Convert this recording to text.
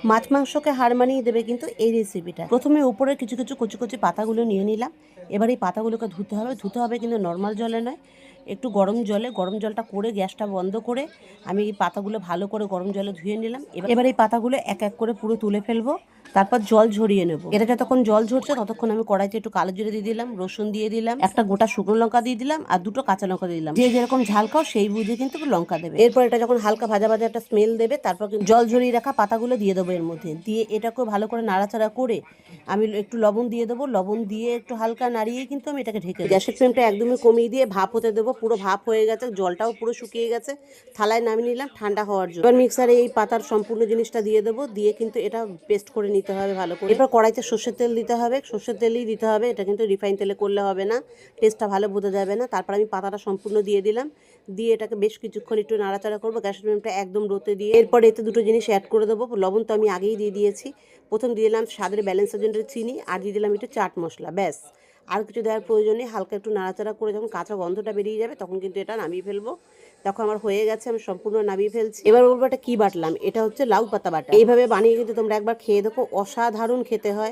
মাছ মাংসকে হার মানিয়ে দেবে কিন্তু এই রেসিপিটা। প্রথমে উপরে কিছু কিছু কচি কচি পাতাগুলো নিয়ে নিলাম। এবার এই পাতাগুলোকে ধুতে হবে কিন্তু নর্মাল জলে নয়, একটু গরম জলে। গরম জলটা করে গ্যাসটা বন্ধ করে আমি এই পাতাগুলো ভালো করে গরম জলে ধুয়ে নিলাম। এবার এই পাতাগুলো এক এক করে পুরো তুলে ফেলবো, তারপর জল ঝরিয়ে নেব। এটা যতক্ষণ জল ঝরছে ততক্ষণ আমি কড়াইতে একটু কালো জিরে দিয়ে দিলাম, রসুন দিয়ে দিলাম, একটা গোটা শুকনো লঙ্কা দিয়ে দিলাম আর দুটো কাঁচা লঙ্কা দিয়ে দিলাম। যে যেরকম ঝাল খাও সেই বুঝে কিন্তু লঙ্কা দেবে। এরপর এটা যখন হালকা ভাজা ভাজা একটা স্মেল দেবে, তারপর জল ঝরিয়ে রাখা পাতাগুলো দিয়ে দেবো এর মধ্যে। দিয়ে এটাকেও ভালো করে নাড়াচাড়া করে আমি একটু লবণ দিয়ে দেবো। লবণ দিয়ে একটু হালকা নাড়িয়ে কিন্তু আমি এটাকে ঢেকে গ্যাসের ফ্লেমটা একদমই কমিয়ে দিয়ে ভাপ হতে দেবো। পুরো ভাপ হয়ে গেছে, জলটাও পুরো শুকিয়ে গেছে। থালায় নামিয়ে নিলাম ঠান্ডা হওয়ার জন্য। এবার মিক্সারে এই পাতার সম্পূর্ণ জিনিসটা দিয়ে দেবো, দিয়ে কিন্তু এটা পেস্ট করে নিতে হবে ভালো করে। এরপর কড়াইতে সর্ষের তেল দিতে হবে, সর্ষের তেলই দিতে হবে। এটা কিন্তু রিফাইন তেলে করলে হবে না, টেস্টটা ভালো বোঝা যাবে না। তারপর আমি পাতাটা সম্পূর্ণ দিয়ে দিলাম, দিয়ে এটাকে বেশ কিছুক্ষণ একটু নাড়াচাড়া করবো গ্যাসের ফ্লেমটা একদম লোতে দিয়ে। এরপর এতে দুটো জিনিস অ্যাড করে দেবো। লবণ তো আমি আগেই দিয়ে দিয়েছি। প্রথম দিয়ে দিলাম স্বাদের ব্যালেন্সের জন্য চিনি, আর দিয়ে দিলাম একটু চাট মশলা, ব্যাস। আর কিছু দেওয়ার প্রয়োজন নেই। হালকা একটু নাড়াচাড়া করে যখন কাঁচা গন্ধটা বেরিয়ে যাবে তখন কিন্তু এটা নামিয়ে ফেলবো। দেখো আমার হয়ে গেছে, আমি সম্পূর্ণ নামিয়ে ফেলছি। এবার বলবো এটা কি বাটলাম, এটা হচ্ছে লাউ পাতা বাটা। এইভাবে বানিয়ে কিন্তু তোমরা একবার খেয়ে দেখো, অসাধারণ খেতে হয়।